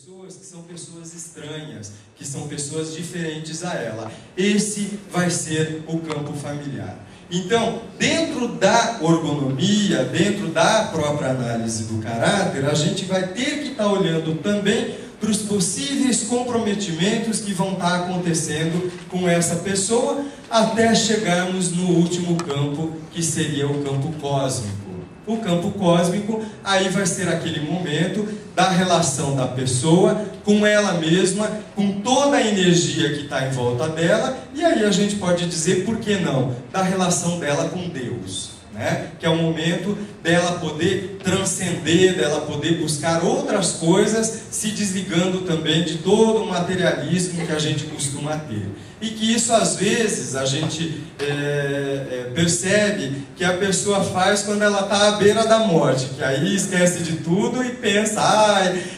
pessoas que são pessoas estranhas, que são pessoas diferentes a ela. Esse vai ser o campo familiar. Então, dentro da ergonomia, dentro da própria análise do caráter, a gente vai ter que estar olhando também para os possíveis comprometimentos que vão estar acontecendo com essa pessoa, até chegarmos no último campo, que seria o campo cósmico. O campo cósmico, aí vai ser aquele momento da relação da pessoa com ela mesma, com toda a energia que está em volta dela, e aí a gente pode dizer, por que não, da relação dela com Deus, né? Que é o momento dela poder transcender, dela poder buscar outras coisas, se desligando também de todo o materialismo que a gente costuma ter. E que isso às vezes a gente percebe que a pessoa faz quando ela está à beira da morte, que aí esquece de tudo e pensa,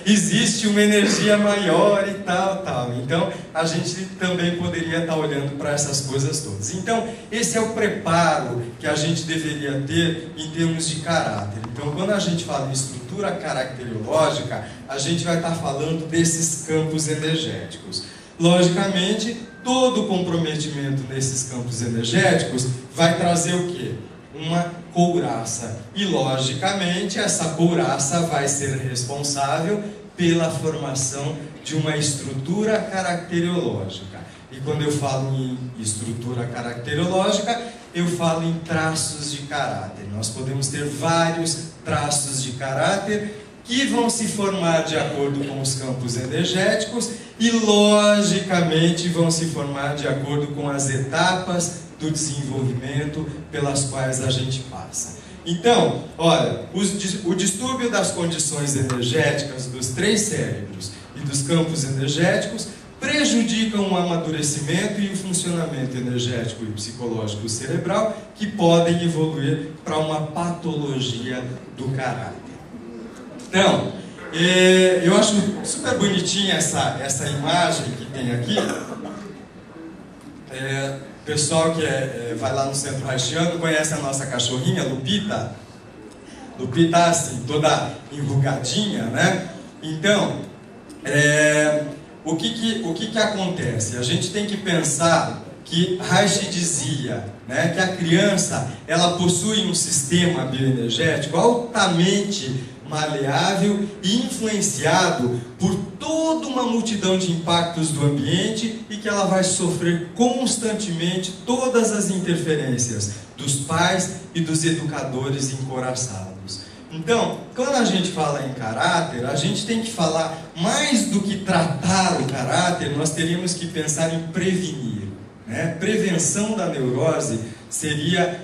existe uma energia maior e tal. Então a gente também poderia estar olhando para essas coisas todas. Então esse é o preparo que a gente deveria ter em termos de caráter. Então quando a gente fala em estrutura caracterológica, a gente vai estar falando desses campos energéticos. Logicamente, todo comprometimento nesses campos energéticos vai trazer o quê? Uma couraça. E, logicamente, essa couraça vai ser responsável pela formação de uma estrutura caracterológica. E quando eu falo em estrutura caracterológica, eu falo em traços de caráter. Nós podemos ter vários traços de caráter que vão se formar de acordo com os campos energéticos e, logicamente, vão se formar de acordo com as etapas do desenvolvimento pelas quais a gente passa. Então, olha, o distúrbio das condições energéticas dos três cérebros e dos campos energéticos prejudicam o amadurecimento e o funcionamento energético e psicológico cerebral, que podem evoluir para uma patologia do caráter. Então, eu acho super bonitinha essa imagem que tem aqui. O pessoal que vai lá no Centro Haitiano conhece a nossa cachorrinha, Lupita. Lupita, assim, toda enrugadinha, né? Então, o que acontece? A gente tem que pensar que Reich dizia, né, que a criança ela possui um sistema bioenergético altamente maleável e influenciado por toda uma multidão de impactos do ambiente e que ela vai sofrer constantemente todas as interferências dos pais e dos educadores encoraçados. Então, quando a gente fala em caráter, a gente tem que falar mais do que tratar o caráter, nós teríamos que pensar em prevenir, né? Prevenção da neurose seria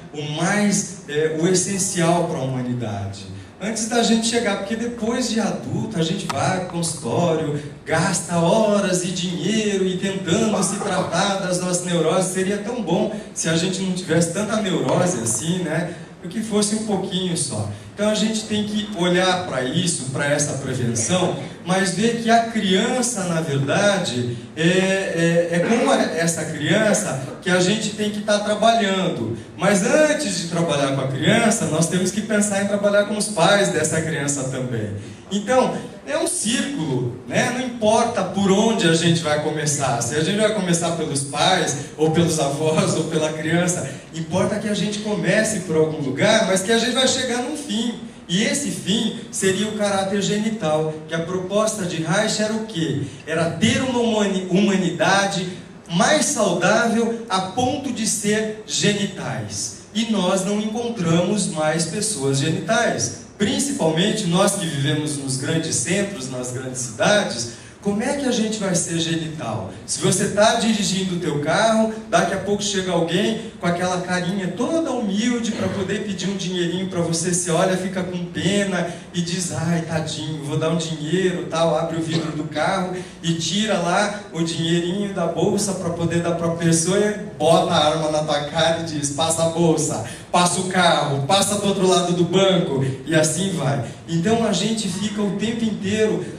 o essencial para a humanidade. Antes da gente chegar, porque depois de adulto a gente vai ao consultório, gasta horas e dinheiro e tentando se tratar das nossas neuroses. Seria tão bom se a gente não tivesse tanta neurose assim, né? Que fosse um pouquinho só. Então a gente tem que olhar para isso, para essa prevenção, mas ver que a criança, na verdade, é com essa criança que a gente tem que estar trabalhando. Mas antes de trabalhar com a criança, nós temos que pensar em trabalhar com os pais dessa criança também. Então, é um círculo, né? Não importa por onde a gente vai começar. Se a gente vai começar pelos pais, ou pelos avós, ou pela criança, importa que a gente comece por algum lugar, mas que a gente vai chegar num fim. E esse fim seria o caráter genital, que a proposta de Reich era o quê? Era ter uma humanidade mais saudável a ponto de ser genitais. E nós não encontramos mais pessoas genitais. Principalmente nós que vivemos nos grandes centros, nas grandes cidades. Como é que a gente vai ser genital? Se você está dirigindo o teu carro, daqui a pouco chega alguém com aquela carinha toda humilde para poder pedir um dinheirinho para você, você olha, fica com pena e diz, ai tadinho, vou dar um dinheiro, tal, abre o vidro do carro e tira lá o dinheirinho da bolsa para poder dar para a pessoa e bota a arma na tua cara e diz, passa a bolsa, passa o carro, passa do outro lado do banco e assim vai. Então a gente fica o tempo inteiro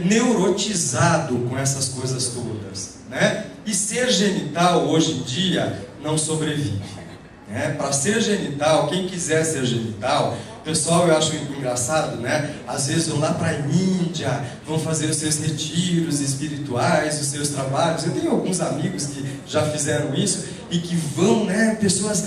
neurotizado com essas coisas todas, né? E ser genital hoje em dia não sobrevive, né? Para ser genital, quem quiser ser genital pessoal, eu acho engraçado, né? Às vezes vão lá para a Índia, vão fazer os seus retiros espirituais, os seus trabalhos. Eu tenho alguns amigos que já fizeram isso e que vão, né? Pessoas,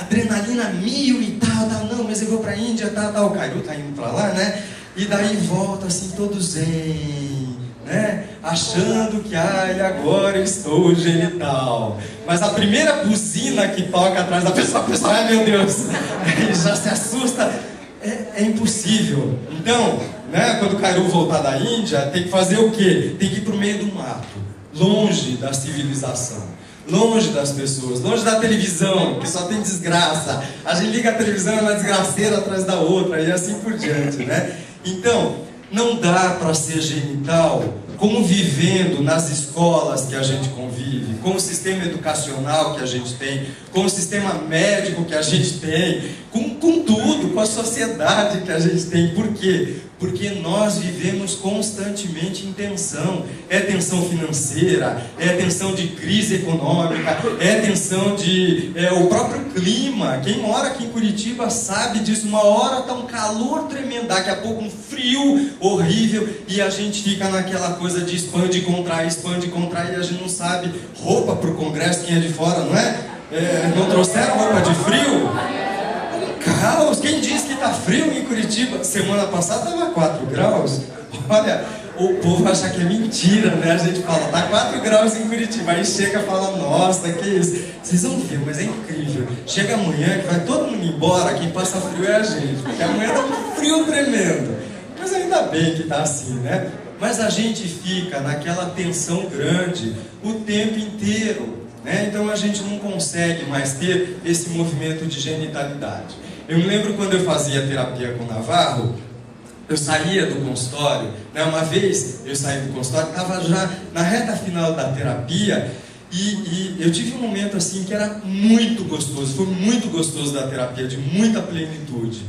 adrenalina mil e tal, não, mas eu vou para a Índia, tal. O Cairu tá indo para lá, né? E daí volta assim, todo zen, né? Achando que, agora estou genital. Mas a primeira buzina que toca atrás da pessoa, a pessoa, ai meu Deus, e já se assusta. É impossível. Então, né, quando o Cairu voltar da Índia, tem que fazer o quê? Tem que ir para o meio do mato, longe da civilização, longe das pessoas, longe da televisão, que só tem desgraça. A gente liga a televisão, é uma desgraceira atrás da outra, e assim por diante, né? Então, não dá para ser genital convivendo nas escolas que a gente convive, com o sistema educacional que a gente tem, com o sistema médico que a gente tem, com tudo, com a sociedade que a gente tem. Por quê? Porque nós vivemos constantemente em tensão. É tensão financeira, é tensão de crise econômica, é tensão de o próprio clima. Quem mora aqui em Curitiba sabe disso. Uma hora está um calor tremendo, daqui a pouco um frio horrível, e a gente fica naquela coisa de expande e contrai, e a gente não sabe. Roupa para o congresso, quem é de fora, não é? Não trouxeram roupa de frio? Caos. Quem disse que está frio em Curitiba? Semana passada estava 4 graus. Olha, o povo acha que é mentira, né? A gente fala, está 4 graus em Curitiba. Aí chega e fala, nossa, que isso? Vocês vão ver, mas é incrível. Chega amanhã que vai todo mundo embora, quem passa frio é a gente, porque amanhã está um frio tremendo. Mas ainda bem que está assim, né? Mas a gente fica naquela tensão grande o tempo inteiro, né? Então a gente não consegue mais ter esse movimento de genitalidade. Eu me lembro quando eu fazia terapia com o Navarro, eu saía do consultório, né? Uma vez eu saí do consultório, estava já na reta final da terapia, e eu tive um momento assim que era muito gostoso, foi muito gostoso da terapia, de muita plenitude.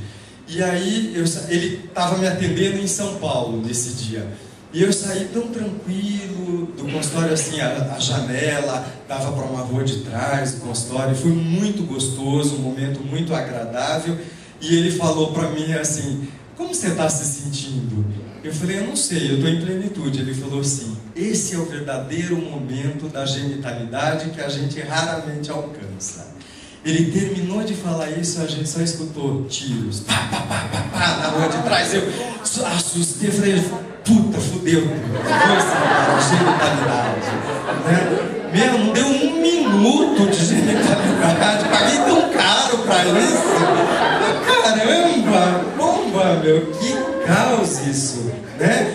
E aí ele estava me atendendo em São Paulo nesse dia. E eu saí tão tranquilo do consultório, assim, a janela dava para uma rua de trás do consultório, foi muito gostoso, um momento muito agradável. E ele falou para mim assim, como você está se sentindo? Eu falei, eu não sei, eu estou em plenitude. Ele falou assim, esse é o verdadeiro momento da genitalidade que a gente raramente alcança. Ele terminou de falar isso, a gente só escutou tiros, pá, pá, pá, pá, pá, na rua de trás. Eu assustei, falei, puta, fudeu, genitalidade, né? Meu, não deu 1 minuto de genitalidade, paguei tão caro pra isso. Caramba, bomba, meu, que caos isso, né?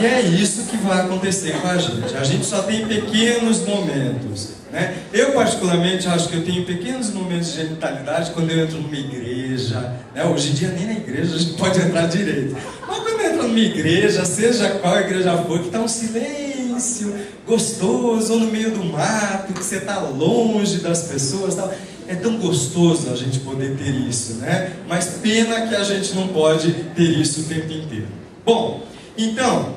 E é isso que vai acontecer com a gente. A gente só tem pequenos momentos, né? Eu particularmente acho que eu tenho pequenos momentos de genitalidade quando eu entro numa igreja, né? Hoje em dia nem na igreja a gente pode entrar direito. Mas quando eu entro numa igreja, seja qual igreja for, que está um silêncio gostoso, ou no meio do mato, que você está longe das pessoas, tal. É tão gostoso a gente poder ter isso, né? Mas pena que a gente não pode ter isso o tempo inteiro. Bom, então,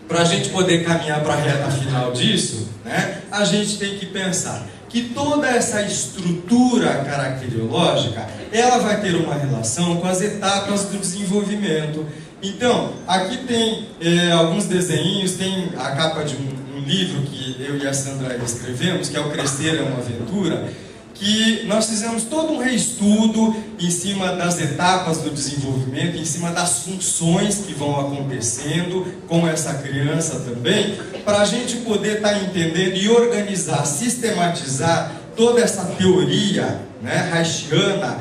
para a gente poder caminhar para a reta final disso, né, a gente tem que pensar que toda essa estrutura caracteriológica, ela vai ter uma relação com as etapas do desenvolvimento. Então, aqui tem alguns desenhinhos, tem a capa de um livro que eu e a Sandra escrevemos, que é o Crescer é uma Aventura, que nós fizemos todo um reestudo em cima das etapas do desenvolvimento, em cima das funções que vão acontecendo com essa criança também, para a gente poder estar entendendo e organizar, sistematizar toda essa teoria, né, haitiana,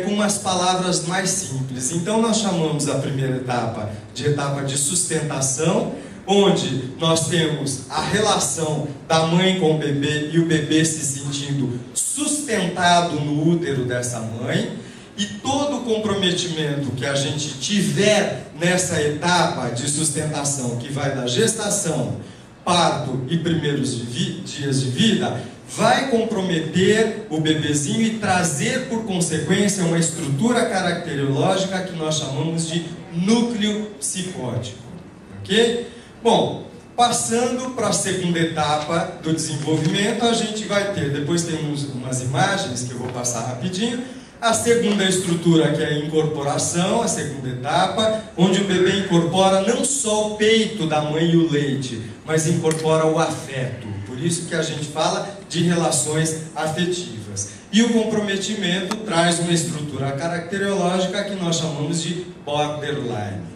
com umas palavras mais simples. Então nós chamamos a primeira etapa de sustentação, onde nós temos a relação da mãe com o bebê e o bebê se sentindo sustentado no útero dessa mãe, e todo o comprometimento que a gente tiver nessa etapa de sustentação, que vai da gestação, parto e primeiros dias de vida, vai comprometer o bebezinho e trazer por consequência uma estrutura caracteriológica que nós chamamos de núcleo psicótico, ok? Bom, passando para a segunda etapa do desenvolvimento, a gente vai ter, depois temos umas imagens que eu vou passar rapidinho, A segunda estrutura, que é a incorporação, a segunda etapa, onde o bebê incorpora não só o peito da mãe e o leite, mas incorpora o afeto. Por isso que a gente fala de relações afetivas. E o comprometimento traz uma estrutura caracterológica que nós chamamos de borderline.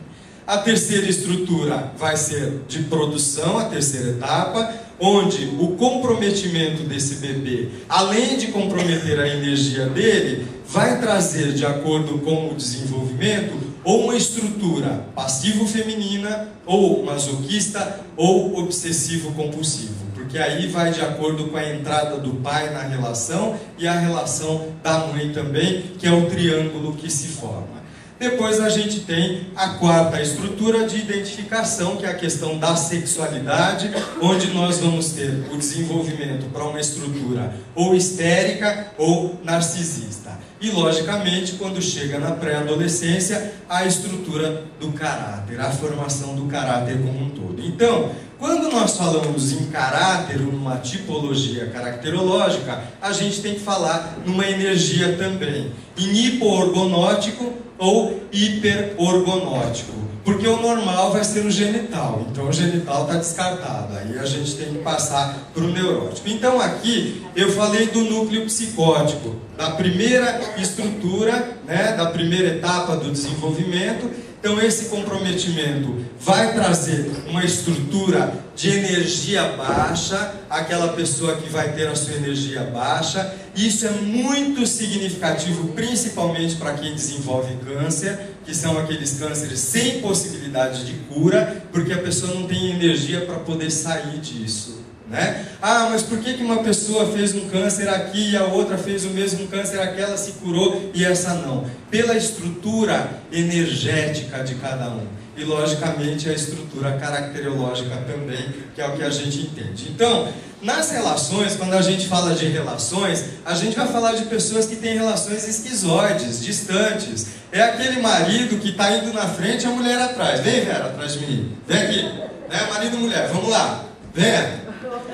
A terceira estrutura vai ser de produção, a terceira etapa, onde o comprometimento desse bebê, além de comprometer a energia dele, vai trazer, de acordo com o desenvolvimento, ou uma estrutura passivo-feminina, ou masoquista, ou obsessivo-compulsivo. Porque aí vai de acordo com a entrada do pai na relação e a relação da mãe também, que é o triângulo que se forma. Depois a gente tem a quarta estrutura de identificação, que é a questão da sexualidade, onde nós vamos ter o desenvolvimento para uma estrutura ou histérica ou narcisista. E, logicamente, quando chega na pré-adolescência, a estrutura do caráter, a formação do caráter como um todo. Então, quando nós falamos em caráter, numa tipologia caracterológica, a gente tem que falar numa energia também, em hipoorgonótico ou hiperorgonótico, porque o normal vai ser o genital, então o genital está descartado, aí a gente tem que passar para o neurótico. Então aqui eu falei do núcleo psicótico, da primeira estrutura, da primeira etapa do desenvolvimento. Então esse comprometimento vai trazer uma estrutura de energia baixa, aquela pessoa que vai ter a sua energia baixa. Isso é muito significativo, principalmente para quem desenvolve câncer, que são aqueles cânceres sem possibilidade de cura, porque a pessoa não tem energia para poder sair disso. Ah, mas por que uma pessoa fez um câncer aqui e a outra fez o mesmo câncer, aquela se curou e essa não? Pela estrutura energética de cada um. E logicamente a estrutura caracterológica também, que é o que a gente entende. Então, nas relações, quando a gente fala de relações, a gente vai falar de pessoas que têm relações esquizoides, distantes. É aquele marido que está indo na frente e a mulher atrás. Vem, Vera, atrás de mim. Vem aqui. Marido e mulher, vamos lá. Vem.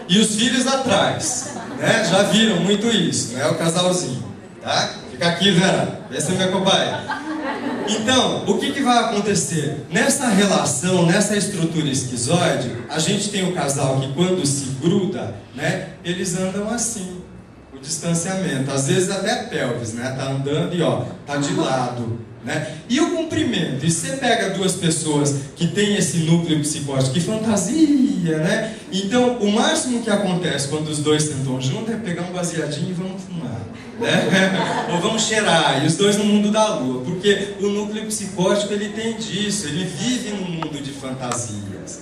E os filhos atrás, já viram muito isso, o casalzinho, tá? Fica aqui, Vera, vê se me acompanha. Então, o que vai acontecer? Nessa relação, nessa estrutura esquizoide, a gente tem o casal que quando se gruda, eles andam assim, o distanciamento, às vezes até a pelvis, tá andando e tá de lado. E o comprimento, e você pega duas pessoas que têm esse núcleo psicótico, que fantasia, então o máximo que acontece quando os dois sentam juntos é pegar um baseadinho e vamos fumar, ou vamos cheirar, e os dois no mundo da lua, porque o núcleo psicótico ele tem disso, ele vive num mundo de fantasias,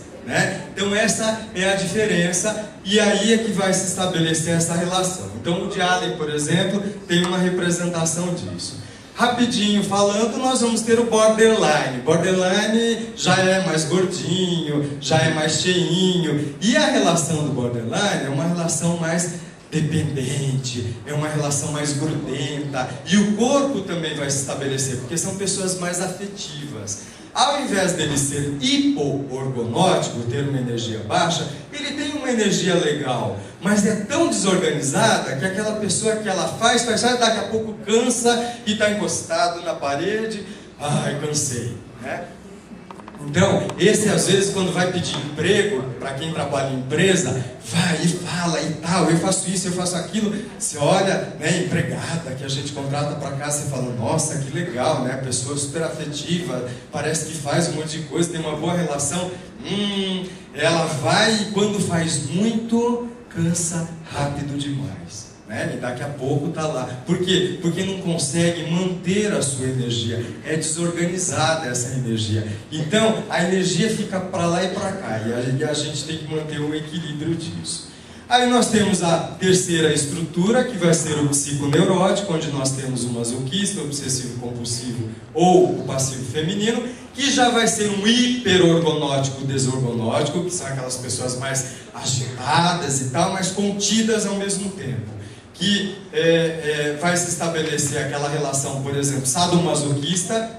então essa é a diferença, e aí é que vai se estabelecer essa relação. Então o de Allen, por exemplo, tem uma representação disso. Rapidinho falando, nós vamos ter o borderline. Borderline já é mais gordinho, já é mais cheinho. E a relação do borderline é uma relação mais dependente, é uma relação mais grudenta. E o corpo também vai se estabelecer, porque são pessoas mais afetivas. Ao invés dele ser hipoorgonótico, ter uma energia baixa, ele tem uma energia legal, mas é tão desorganizada que aquela pessoa que ela faz, daqui a pouco cansa e está encostado na parede. Ai, cansei, Então, esse às vezes quando vai pedir emprego, para quem trabalha em empresa, vai e fala e tal, eu faço isso, eu faço aquilo. Você olha, empregada que a gente contrata para cá, você fala, nossa, que legal, pessoa super afetiva, parece que faz um monte de coisa, tem uma boa relação. Ela vai e quando faz muito, cansa rápido demais. E daqui a pouco está lá. Por quê? Porque não consegue manter a sua energia. É desorganizada essa energia. Então, a energia fica para lá e para cá. E a gente tem que manter o equilíbrio disso. Aí nós temos a terceira estrutura, que vai ser o psiconeurótico, onde nós temos o masoquista, o obsessivo-compulsivo ou o passivo feminino, que já vai ser um hiperorgonótico desorgonótico, que são aquelas pessoas mais agitadas e tal, mas contidas ao mesmo tempo. Que vai se estabelecer aquela relação, por exemplo, sadomasoquista,